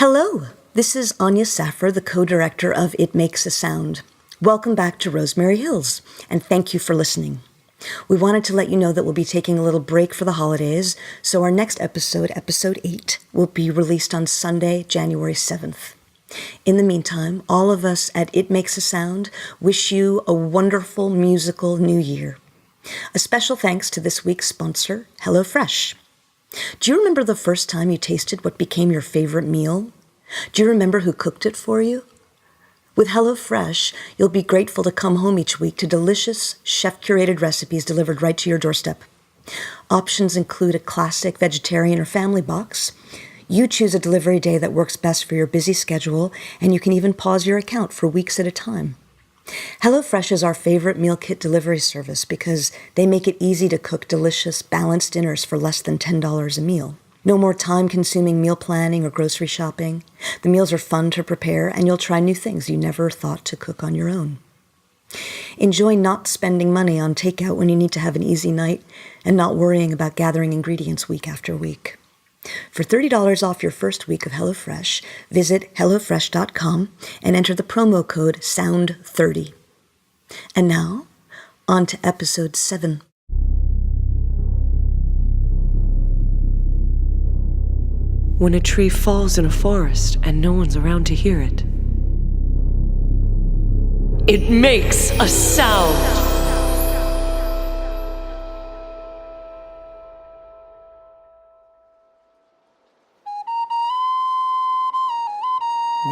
Hello, this is Anya Saffer, the co-director of It Makes a Sound. Welcome back to Rosemary Hills, and thank you for listening. We wanted to let you know that we'll be taking a little break for the holidays, so our next episode, episode 8, will be released on Sunday, January 7th. In the meantime, all of us at It Makes a Sound wish you a wonderful musical new year. A special thanks to this week's sponsor, HelloFresh. Do you remember the first time you tasted what became your favorite meal? Do you remember who cooked it for you? With HelloFresh, you'll be grateful to come home each week to delicious, chef-curated recipes delivered right to your doorstep. Options include a classic vegetarian or family box. You choose a delivery day that works best for your busy schedule, and you can even pause your account for weeks at a time. HelloFresh is our favorite meal kit delivery service because they make it easy to cook delicious, balanced dinners for less than $10 a meal. No more time-consuming meal planning or grocery shopping. The meals are fun to prepare, and you'll try new things you never thought to cook on your own. Enjoy not spending money on takeout when you need to have an easy night and not worrying about gathering ingredients week after week. For $30 off your first week of HelloFresh, visit HelloFresh.com and enter the promo code SOUND30. And now, on to episode 7. When a tree falls in a forest and no one's around to hear it, it makes a sound.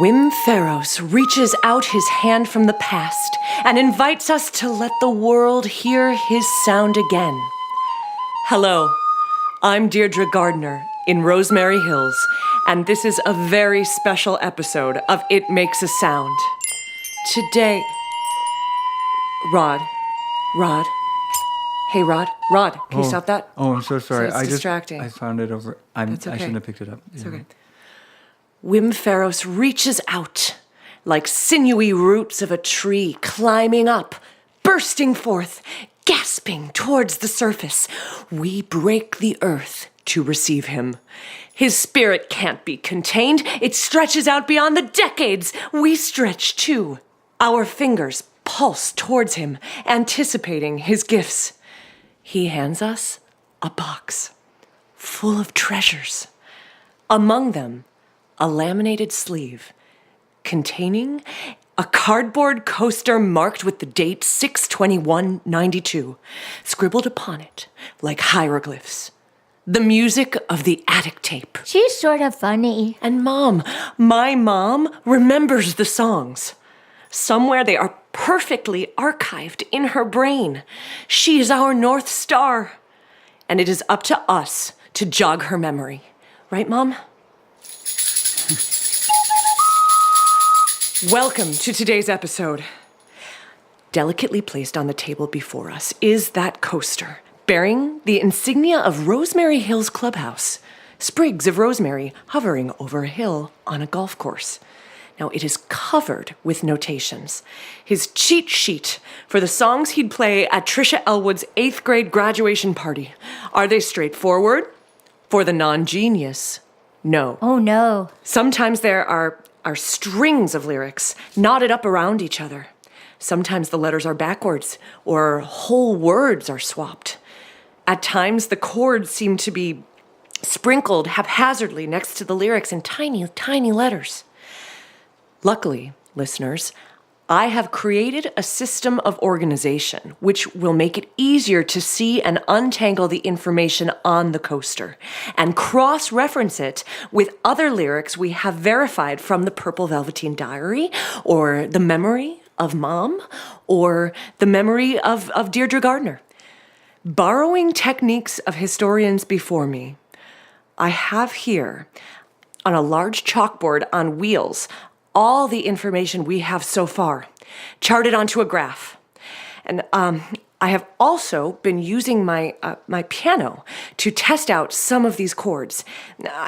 Wim Ferros reaches out his hand from the past and invites us to let the world hear his sound again. Hello, I'm Deirdre Gardner in Rosemary Hills, and this is a very special episode of It Makes a Sound. Today... Rod. Hey, Rod, can you stop that? Oh, I'm so sorry. It's distracting. I found it over. That's okay. I shouldn't have picked it up. It's okay. Wim Ferros reaches out like sinewy roots of a tree climbing up, bursting forth, gasping towards the surface. We break the earth to receive him. His spirit can't be contained. It stretches out beyond the decades. We stretch too. Our fingers pulse towards him, anticipating his gifts. He hands us a box full of treasures. Among them, a laminated sleeve containing a cardboard coaster marked with the date 6/21/92, scribbled upon it like hieroglyphs. The music of the attic tape. She's sort of funny. And my mom remembers the songs. Somewhere they are perfectly archived in her brain. She is our North Star. And it is up to us to jog her memory. Right, Mom? Welcome to today's episode. Delicately placed on the table before us is that coaster, bearing the insignia of Rosemary Hills Clubhouse, sprigs of rosemary hovering over a hill on a golf course. Now, it is covered with notations. His cheat sheet for the songs he'd play at Trisha Elwood's 8th grade graduation party. Are they straightforward? For the non-genius, no. Oh, no. Sometimes there are strings of lyrics knotted up around each other. Sometimes the letters are backwards or whole words are swapped. At times, the chords seem to be sprinkled haphazardly next to the lyrics in tiny, tiny letters. Luckily, listeners, I have created a system of organization which will make it easier to see and untangle the information on the coaster and cross-reference it with other lyrics we have verified from the Purple Velveteen Diary or the memory of Mom or the memory of Deirdre Gardner. Borrowing techniques of historians before me, I have here on a large chalkboard on wheels all the information we have so far, charted onto a graph. And I have also been using my piano to test out some of these chords.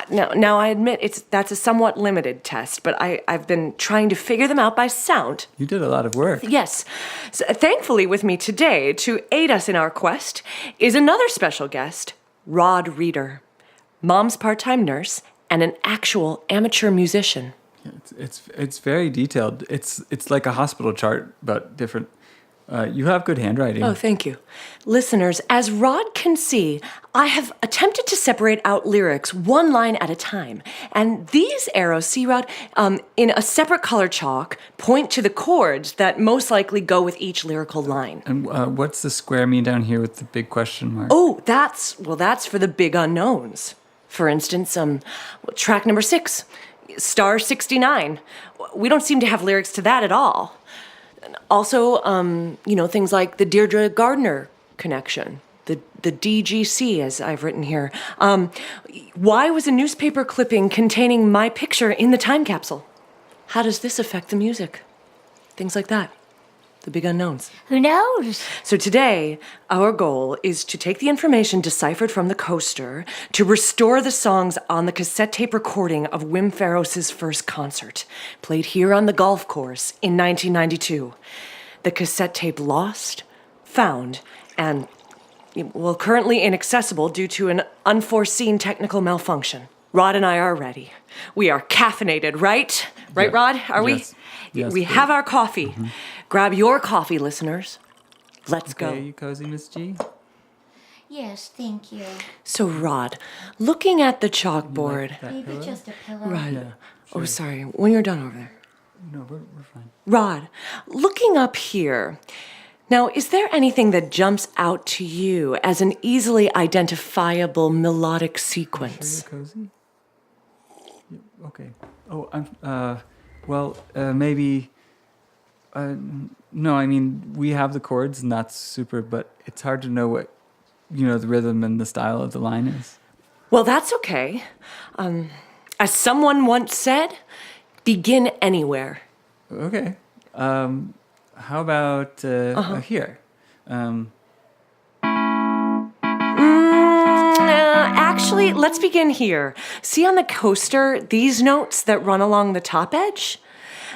Now I admit that's a somewhat limited test, but I've been trying to figure them out by sound. You did a lot of work. Yes. So, thankfully with me today to aid us in our quest is another special guest, Rod Reeder, Mom's part-time nurse and an actual amateur musician. It's very detailed. It's like a hospital chart, but different. You have good handwriting. Oh, thank you. Listeners, as Rod can see, I have attempted to separate out lyrics one line at a time. And these arrows, see, Rod, in a separate color chalk, point to the chords that most likely go with each lyrical line. And what's the square mean down here with the big question mark? Oh, that's for the big unknowns. For instance, track number 6, star 69. We don't seem to have lyrics to that at all. Also, things like the Deirdre Gardner connection, the DGC, as I've written here. Why was a newspaper clipping containing my picture in the time capsule? How does this affect the music? Things like that. The big unknowns. Who knows? So today, our goal is to take the information deciphered from the coaster to restore the songs on the cassette tape recording of Wim Farrow's first concert, played here on the golf course in 1992. The cassette tape lost, found, and, currently inaccessible due to an unforeseen technical malfunction. Rod and I are ready. We are caffeinated, right? Right, Yeah. Rod? Are we? Yes, We please. have our coffee. Mm-hmm. Grab your coffee, listeners. Let's Okay, go. you cozy, Miss G? Yes, thank you. So, Rod, looking at the chalkboard. That Maybe pillow? just a pillow. Rod. Yeah, Oh, sure. sorry. When you're done over there. No, we're fine. Rod, looking up here. Now, is there anything that jumps out to you as an easily identifiable melodic sequence? Sure you're cozy? Yeah, okay. Oh, maybe... no, I mean, we have the chords and that's super, but it's hard to know what, the rhythm and the style of the line is. Well, that's okay. As someone once said, begin anywhere. Okay. How about here? Actually, let's begin here. See on the coaster these notes that run along the top edge?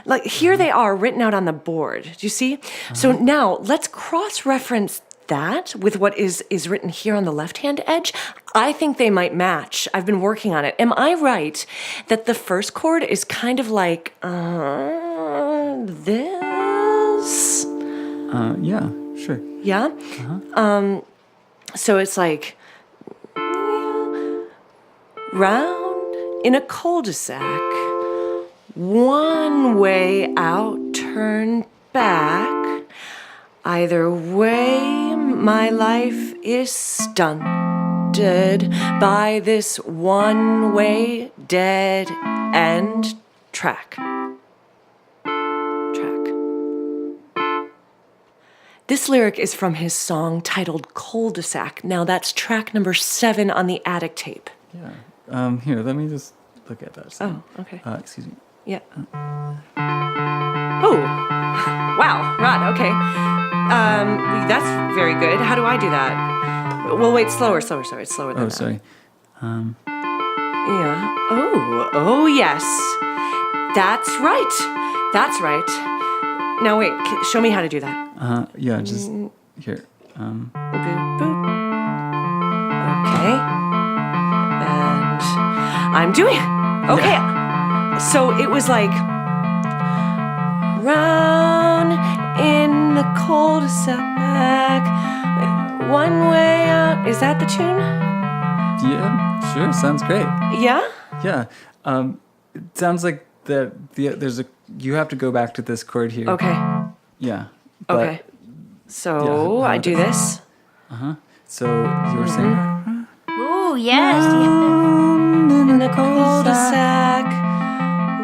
Like here they are written out on the board. Do you see? So now let's cross-reference that with what is written here on the left-hand edge. I think they might match. I've been working on it. Am I right that the first chord is kind of like this? Yeah, sure. Yeah? So it's like round in a cul-de-sac, one way out, turn back. Either way, my life is stunted by this one-way dead end track. This lyric is from his song titled Cul-de-sac. Now that's track number 7 on the attic tape. Yeah. Here, let me just look at that. Oh, okay. Excuse me. Yeah. Oh, wow, Rod, okay. That's very good. How do I do that? Well, wait, slower. It's slower than Oh, that. sorry. Yeah. Oh, yes. That's right. Now, wait, show me how to do that. Yeah, just here. Boop, boop. Okay. And I'm doing it. Okay. Yeah. So it was like round in the cul-de-sac, one way out. Is that the tune? Yeah, sure. Sounds great. Yeah? Yeah. It sounds like you have to go back to this chord here. Okay. Yeah. But, Okay. So yeah, I do this. So you were saying? Ooh, yes. In the cul-de-sac,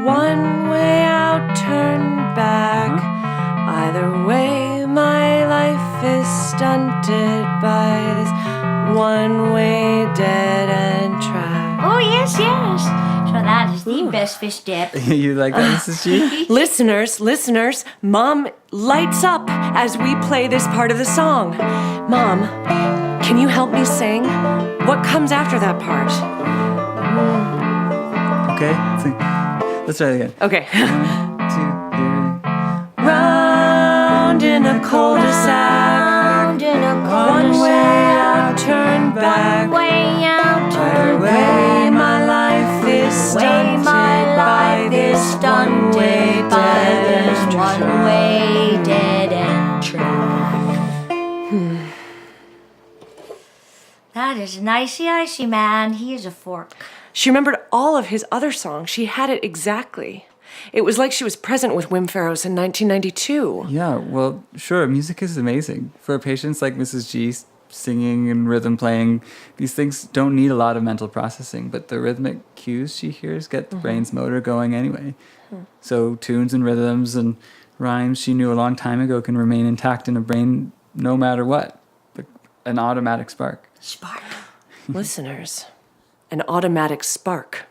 one way out, turn back. Either way, my life is stunted by this one-way dead-end track. Oh, yes. So that is the best fish dip. You like that, Mrs. G? Listeners, Mom lights up as we play this part of the song. Mom, can you help me sing? What comes after that part? Okay. Let's try it again. Okay. 1, 2, 3. Round in a cul-de-sac, one way out, turn back. Way out, Either way, my life is stunted by this one-way dead one-way dead end track. That is an icy man. He is a fork. She remembered all of his other songs. She had it exactly. It was like she was present with Wim Farrows in 1992. Yeah, well, sure, music is amazing. For patients like Mrs. G, singing and rhythm playing, these things don't need a lot of mental processing, but the rhythmic cues she hears get the brain's motor going anyway. So tunes and rhythms and rhymes she knew a long time ago can remain intact in a brain no matter what. Like an automatic spark. Spark. Listeners, an automatic spark.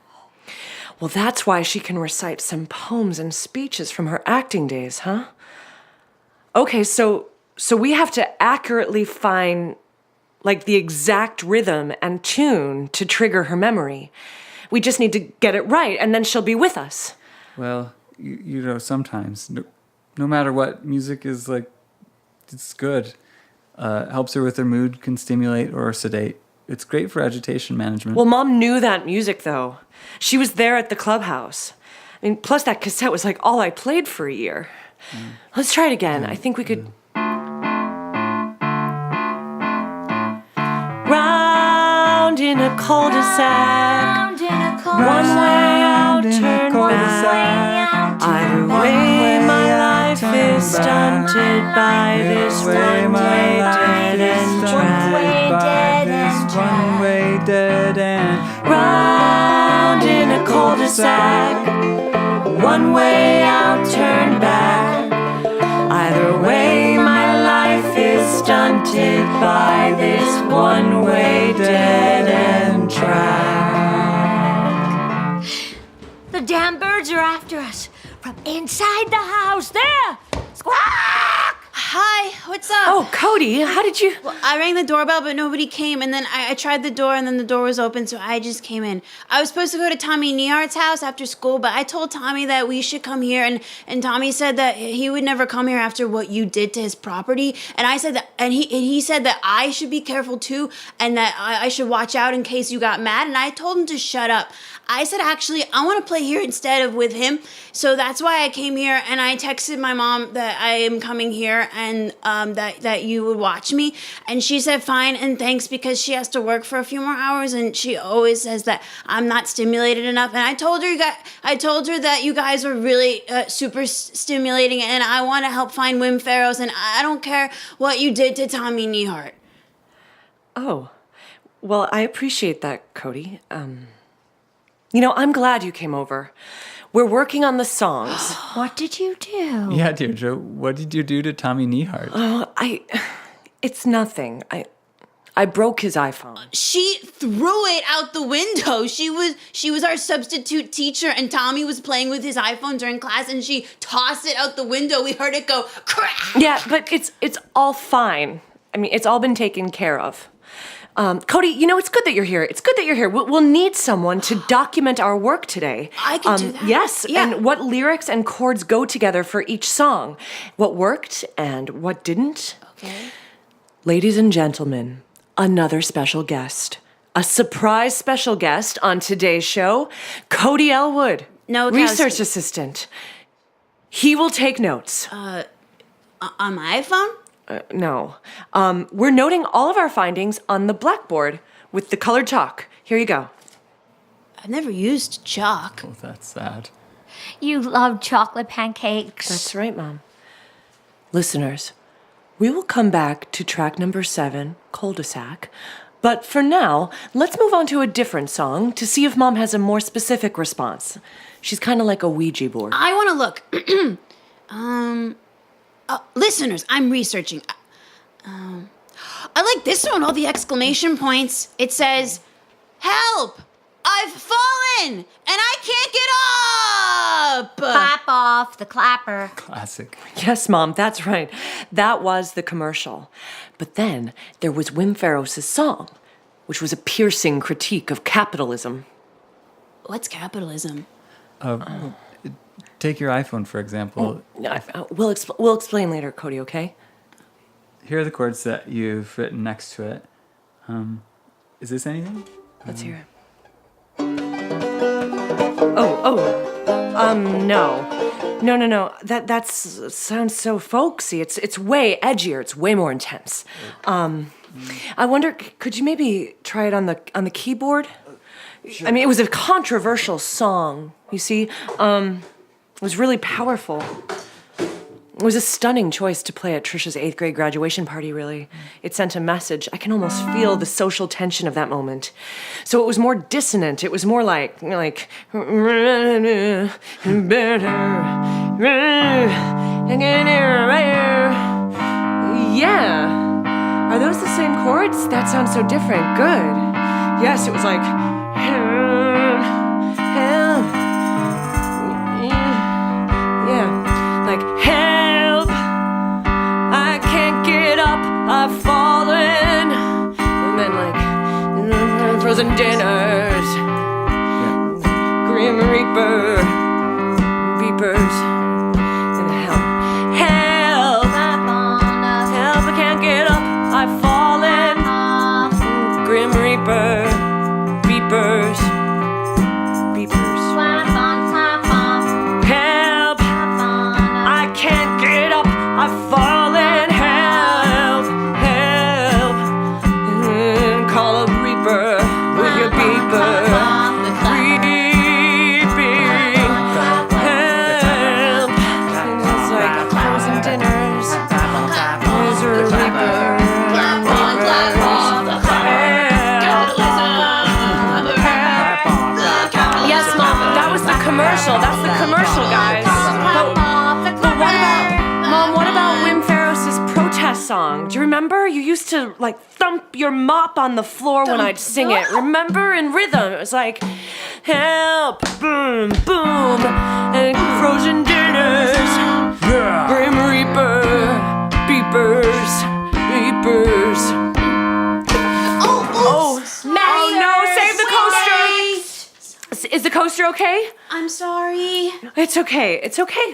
Well, that's why she can recite some poems and speeches from her acting days, huh? Okay, so we have to accurately find, like, the exact rhythm and tune to trigger her memory. We just need to get it right, and then she'll be with us. Well, you know, sometimes, no matter what, music is like, it's good. Helps her with her mood, can stimulate or sedate. It's great for agitation management. Well, Mom knew that music, though. She was there at the clubhouse. I mean, plus that cassette was like all I played for a year. Let's try it again. I think we could... Round in a cul-de-sac, one way out, turn back. Either way, my life is stunted by this one-way dead-end track. One-way dead end. Round in a cul-de-sac, one way out, turn back. Either way, my life is stunted by this one-way dead-end track. The damn birds are after us from inside the house. There! Squawk! Hi, what's up? Oh, Cody, how did you... Well, I rang the doorbell, but nobody came, and then I tried the door, and then the door was open, so I just came in. I was supposed to go to Tommy Nehart's house after school, but I told Tommy that we should come here, and Tommy said that he would never come here after what you did to his property, and I said that, and he said that I should be careful too, and that I should watch out in case you got mad, and I told him to shut up. I said, actually, I want to play here instead of with him, so that's why I came here, and I texted my mom that I am coming here, and that you would watch me, and she said fine and thanks, because she has to work for a few more hours, and she always says that I'm not stimulated enough. And I told her that you guys were really super stimulating, and I want to help find Wim Farrows, and I don't care what you did to Tommy Nehart. Oh, well, I appreciate that, Cody. You know, I'm glad you came over. We're working on the songs. What did you do? Yeah, Deirdre, what did you do to Tommy Nehart? It's nothing. I broke his iPhone. She threw it out the window. She was our substitute teacher, and Tommy was playing with his iPhone during class, and she tossed it out the window. We heard it go crack. Yeah, but it's all fine. I mean, it's all been taken care of. Cody, you know, it's good that you're here. It's good that you're here. We'll need someone to document our work today. I can do that. Yes, Yeah. and what lyrics and chords go together for each song. What worked and what didn't. Okay. Ladies and gentlemen, another special guest. A surprise special guest on today's show, Cody Elwood, research assistant. He will take notes. On my iPhone? No. We're noting all of our findings on the blackboard with the colored chalk. Here you go. I've never used chalk. Oh, that's sad. You love chocolate pancakes. That's right, Mom. Listeners, we will come back to track number 7, Cul-de-sac. But for now, let's move on to a different song to see if Mom has a more specific response. She's kind of like a Ouija board. I want to look. Listeners, I'm researching. I like this one, all the exclamation points. It says, "Help! I've fallen, and I can't get up!" Clap off the clapper. Classic. Yes, Mom, that's right. That was the commercial. But then there was Wim Farrows' song, which was a piercing critique of capitalism. What's capitalism? Take your iPhone, for example. We'll explain later, Cody, okay? Here are the chords that you've written next to it. Is this anything? Let's hear it. No. No. That sounds so folksy. It's way edgier. It's way more intense. I wonder, could you maybe try it on the keyboard? Sure. I mean, it was a controversial song, you see. It was really powerful. It was a stunning choice to play at Trisha's 8th grade graduation party, really. It sent a message. I can almost feel the social tension of that moment. So it was more dissonant. It was more like yeah. Are those the same chords? That sounds so different. Good. Yes, it was like like help, I can't get up, I've fallen. And then like frozen dinners, Grim Reaper, beepers, and help, I can't get up, I've fallen. Grim Reaper, beepers. I've fallen, help, call a reaper with your beeper, beeping, help, it's like frozen dinners, there's a reaper, yes, Mom, that was the commercial, that's the commercial, guys. Song. Do you remember? You used to like thump your mop on the floor when I'd sing it. Remember? In rhythm. It was like help, boom, boom, and frozen dinners, Grim Reaper, beepers. Oh no! Save the coaster. Is the coaster okay? I'm sorry. It's okay.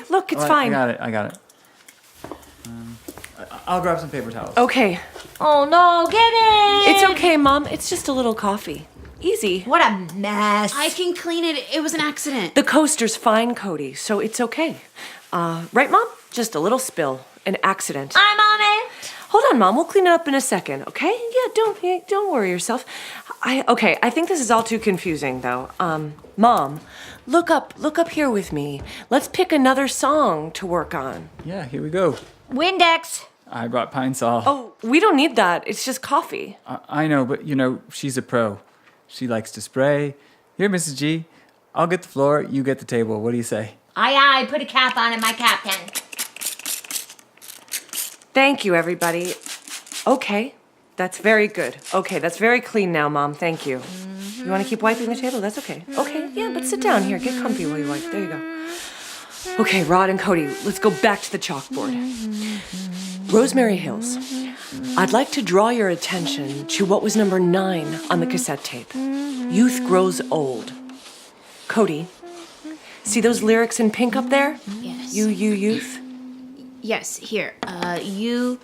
Look, it's fine. I got it. I'll grab some paper towels. Okay. Oh no, get it! It's okay, Mom. It's just a little coffee. Easy. What a mess. I can clean it. It was an accident. The coaster's fine, Cody, so it's okay. Right, Mom? Just a little spill. An accident. I'm on it. Hold on, Mom. We'll clean it up in a second, okay? Yeah, don't worry yourself. I think this is all too confusing, though. Mom, look up here with me. Let's pick another song to work on. Yeah, here we go. Windex. I brought Pine Sol. Oh, we don't need that. It's just coffee. I know, but she's a pro. She likes to spray. Here, Mrs. G, I'll get the floor, you get the table. What do you say? Aye, put a cap on it, my captain. Thank you, everybody. Okay, that's very good. Okay, that's very clean now, Mom. Thank you. Mm-hmm. You want to keep wiping the table? That's okay. Okay, yeah, but sit down here. Get comfy while you wipe. There you go. Okay, Rod and Cody, let's go back to the chalkboard. Rosemary Hills. I'd like to draw your attention to what was number 9 on the cassette tape. Youth Grows Old. Cody, see those lyrics in pink up there? Yes. You, youth? Yes, here. There's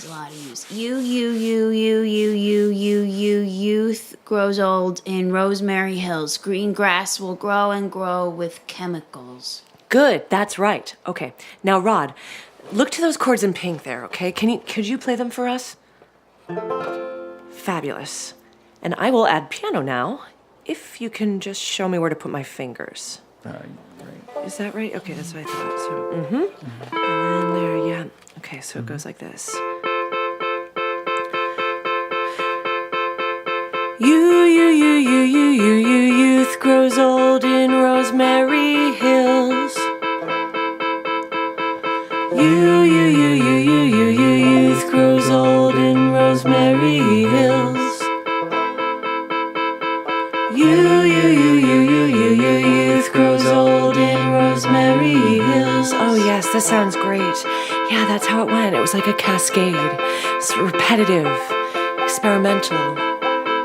a lot of use. Youth grows old in Rosemary Hills. Green grass will grow and grow with chemicals. Good, that's right. Okay, now Rod, look to those chords in pink there, okay? Could you play them for us? Fabulous. And I will add piano now, if you can just show me where to put my fingers. Right. Is that right? Okay, that's what I thought. So, And then there, yeah. Okay, so it goes like this. Youth grows old in Rosemary Hills. Youth grows old in Rosemary Hills. Youth grows old in Rosemary Hills. Oh yes, that sounds great. Yeah, that's how it went. It was like a cascade. It's repetitive, experimental,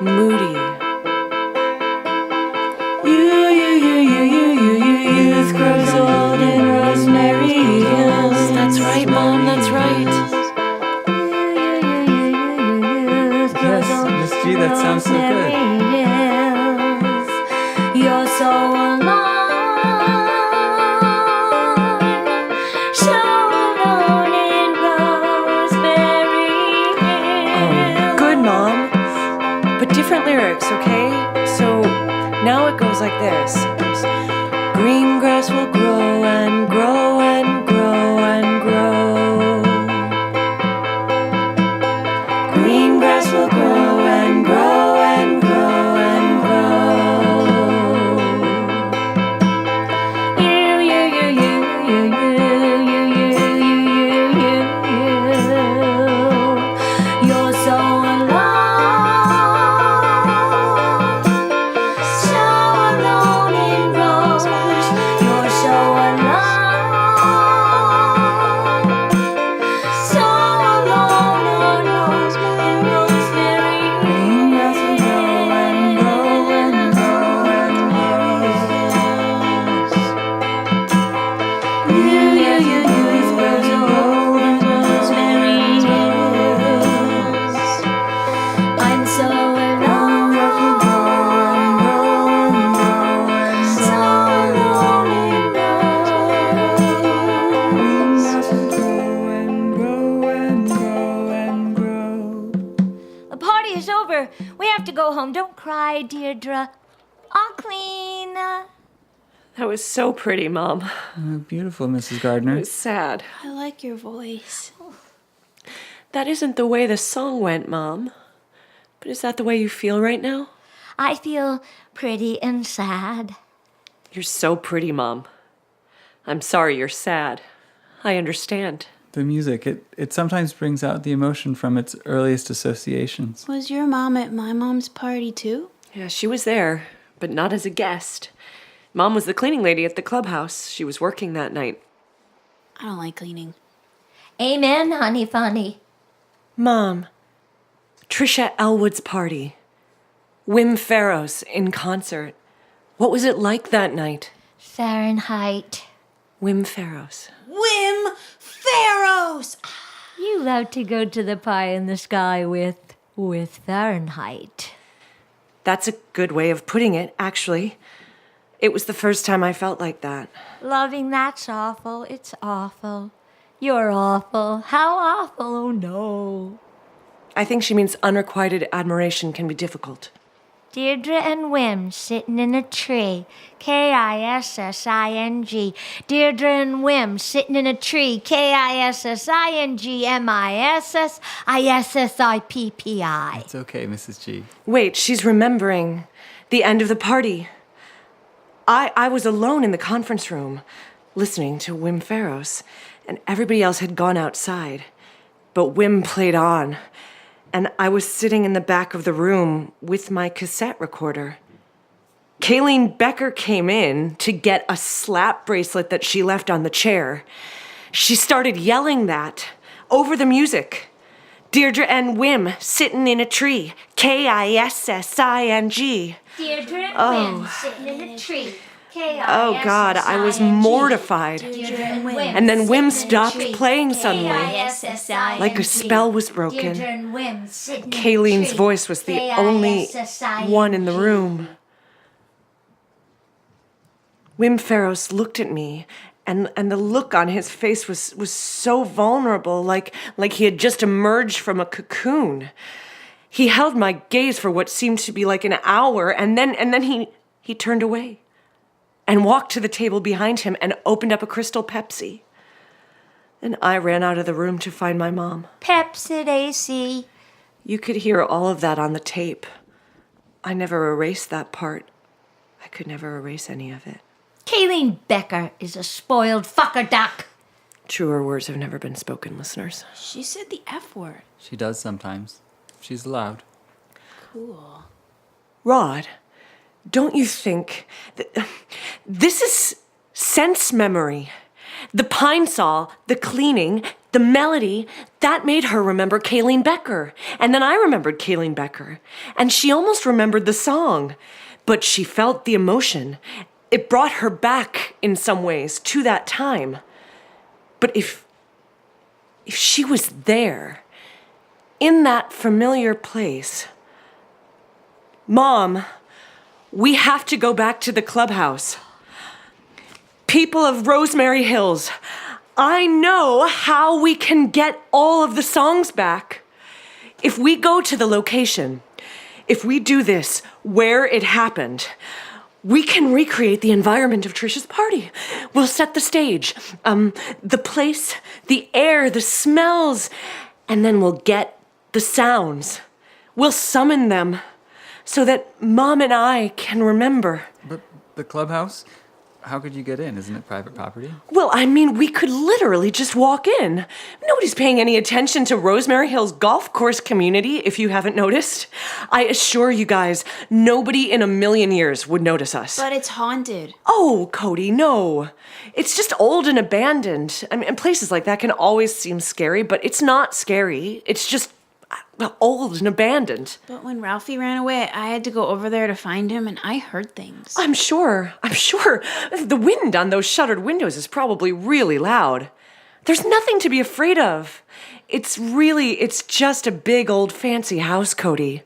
moody. Youth grows old in Rosemary Hills. That's right, Mom, that's right. Yes, Miss G, that sounds so good. You're so alone. lyrics, okay? So now it goes like this. Green grass will grow and grow and grow and grow. Green grass will grow and grow and grow and grow. You, you, you, you, you, you, you, you, you, you. You're so alone, so alone in Rose. You're so alone, so alone in Rosemary. Green grass will grow and grow and grow and grow. You, grows old in Rosemary Hills. I'm so alone, so alone in The party is over. We have to go home. Don't cry, Deirdre. I'll clean. That was so pretty, Mom. Oh, beautiful, Mrs. It Gardner. was sad. I like your voice. That isn't the way the song went, Mom. But is that the way you feel right now? I feel pretty and sad. You're so pretty, Mom. I'm sorry you're sad. I understand. The music, it sometimes brings out the emotion from its earliest associations. Was your mom at my mom's party too? Yeah, she was there, but not as a guest. Mom was the cleaning lady at the clubhouse. She was working that night. I don't like cleaning. Amen, honey funny. Mom, Trisha Elwood's party. Wim Farrows in concert. What was it like that night? Fahrenheit. Wim Farrows. Wim Farrows! You love to go to the pie in the sky with Fahrenheit. That's a good way of putting it, actually. It was the first time I felt like that. Loving, that's awful. It's awful. You're awful. How awful, oh no. I think she means unrequited admiration can be difficult. Deirdre and Wim sitting in a tree. Kissing. Deirdre and Wim sitting in a tree. Kissingmisssippi. It's okay, Mrs. G. Wait, she's remembering the end of the party. I was alone in the conference room, listening to Wim Farrows, and everybody else had gone outside. But Wim played on, and I was sitting in the back of the room with my cassette recorder. Kayleen Becker came in to get a slap bracelet that she left on the chair. She started yelling that over the music. Deirdre and Wim sitting in a tree. Kissing. Deirdre and Oh. Wim sitting in a tree. Oh God, I was mortified. Deirdre and Wim And then Wim sitting in a stopped tree. playing suddenly, Kissing. like a spell was broken. Deirdre and Wim sitting in a Kayleen's tree. voice was the only one in the room. Wim Farrows looked at me, and the look on his face was so vulnerable, like he had just emerged from a cocoon. He held my gaze for what seemed to be like an hour, and then he turned away and walked to the table behind him and opened up a crystal Pepsi. And I ran out of the room to find my mom. Pepsi AC. You could hear all of that on the tape. I never erased that part. I could never erase any of it. Kayleen Becker is a spoiled fucker duck. Truer words have never been spoken, listeners. She said the F word. She does sometimes. She's allowed. Cool. Rod, don't you think that this is sense memory? The pine saw, the cleaning, the melody, that made her remember Kayleen Becker. And then I remembered Kayleen Becker. And she almost remembered the song. But she felt the emotion. It brought her back in some ways to that time. But if she was there, in that familiar place, Mom, we have to go back to the clubhouse. People of Rosemary Hills, I know how we can get all of the songs back. If we go to the location, If we do this where it happened, we can recreate the environment of Trisha's party. We'll set the stage, the place, the air, the smells, and then we'll get the sounds. We'll summon them so that Mom and I can remember. But the clubhouse? How could you get in? Isn't it private property? Well, I mean, we could literally just walk in. Nobody's paying any attention to Rosemary Hills golf course community, if you haven't noticed. I assure you guys, nobody in a million years would notice us. But it's haunted. Oh, Cody, no. It's just old and abandoned. I mean, and places like that can always seem scary, but it's not scary. It's just old and abandoned. But when Ralphie ran away, I had to go over there to find him, and I heard things. I'm sure. The wind on those shuttered windows is probably really loud. There's nothing to be afraid of. It's just a big old fancy house, Cody.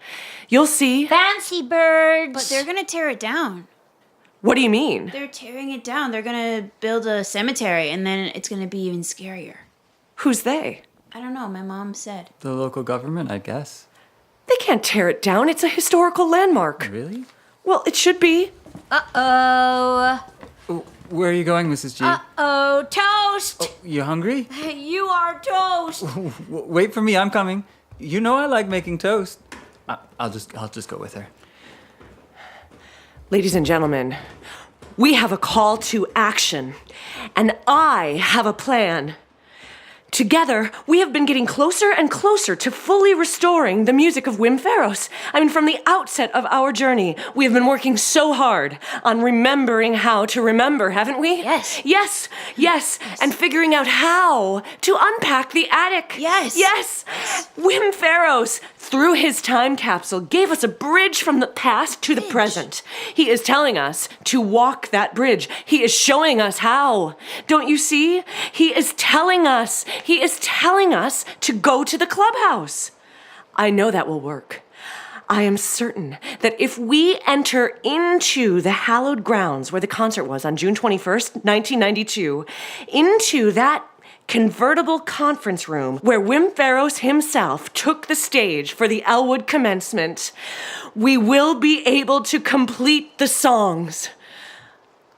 You'll see. Fancy birds. But they're gonna tear it down. What do you mean? They're tearing it down. They're gonna build a cemetery, and then it's gonna be even scarier. Who's they? I don't know, my mom said. The local government, I guess. They can't tear it down. It's a historical landmark. Really? Well, it should be. Uh-oh. Where are you going, Mrs. G? Uh-oh. Toast. Oh, you hungry? You are toast. Wait for me, I'm coming. You know I like making toast. I'll just go with her. Ladies and gentlemen, we have a call to action, and I have a plan. Together, we have been getting closer and closer to fully restoring the music of Wim Faros. I mean, from the outset of our journey, we have been working so hard on remembering how to remember, haven't we? Yes. Yes. And figuring out how to unpack the attic. Yes. Wim Faros, through his time capsule, gave us a bridge from the past to the present. He is telling us to walk that bridge. He is showing us how. Don't you see? He is telling us to go to the clubhouse. I know that will work. I am certain that if we enter into the hallowed grounds where the concert was on June 21st, 1992, into that convertible conference room where Wim Faros himself took the stage for the Elwood commencement, we will be able to complete the songs.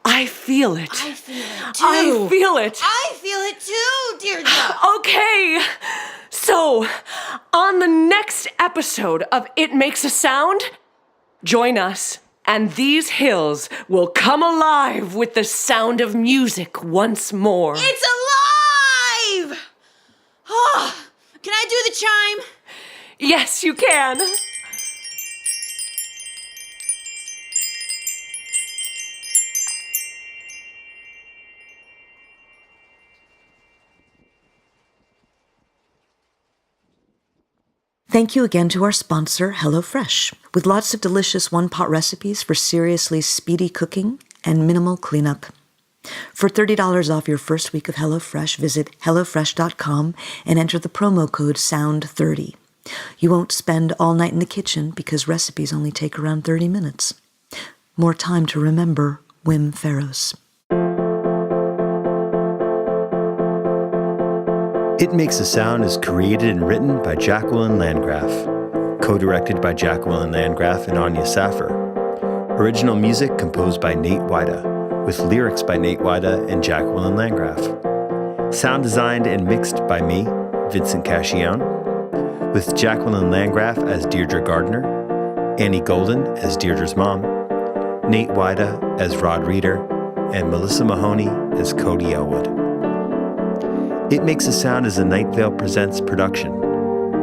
I feel it. I feel it too. I feel it. I feel it too, Deirdre. Okay, so on the next episode of It Makes a Sound, join us, and these hills will come alive with the sound of music once more. It's alive! Oh, can I do the chime? Yes, you can. Thank you again to our sponsor, HelloFresh, with lots of delicious one-pot recipes for seriously speedy cooking and minimal cleanup. For $30 off your first week of HelloFresh, visit HelloFresh.com and enter the promo code SOUND30. You won't spend all night in the kitchen because recipes only take around 30 minutes. More time to remember Wim Faros. It Makes a Sound is created and written by Jacqueline Landgraf, co-directed by Jacqueline Landgraf and Anya Saffer. Original music composed by Nate Wida, with lyrics by Nate Wida and Jacqueline Landgraf. Sound designed and mixed by me, Vincent Cascione, with Jacqueline Landgraf as Deirdre Gardner, Annie Golden as Deirdre's mom, Nate Wida as Rod Reeder, and Melissa Mahoney as Cody Elwood. It Makes a Sound is a Night Vale Presents production.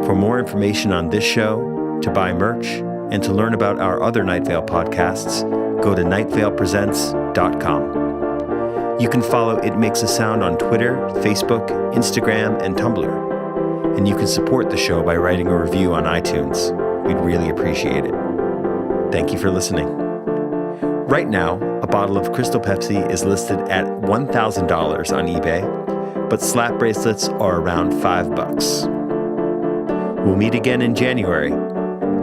For more information on this show, to buy merch, and to learn about our other Night Vale podcasts, go to nightvalepresents.com. You can follow It Makes a Sound on Twitter, Facebook, Instagram, and Tumblr. And you can support the show by writing a review on iTunes. We'd really appreciate it. Thank you for listening. Right now, a bottle of Crystal Pepsi is listed at $1,000 on eBay, but slap bracelets are around $5. We'll meet again in January.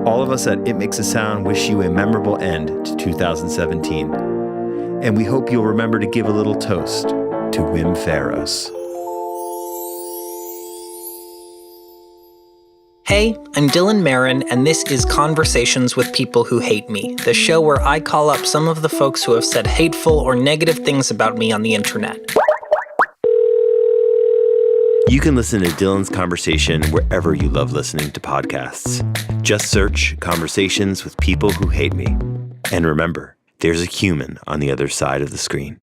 All of us at It Makes a Sound wish you a memorable end to 2017. And we hope you'll remember to give a little toast to Wim Faros. Hey, I'm Dylan Marin, and this is Conversations with People Who Hate Me, the show where I call up some of the folks who have said hateful or negative things about me on the internet. You can listen to Dylan's conversation wherever you love listening to podcasts. Just search Conversations with People Who Hate Me. And remember, there's a human on the other side of the screen.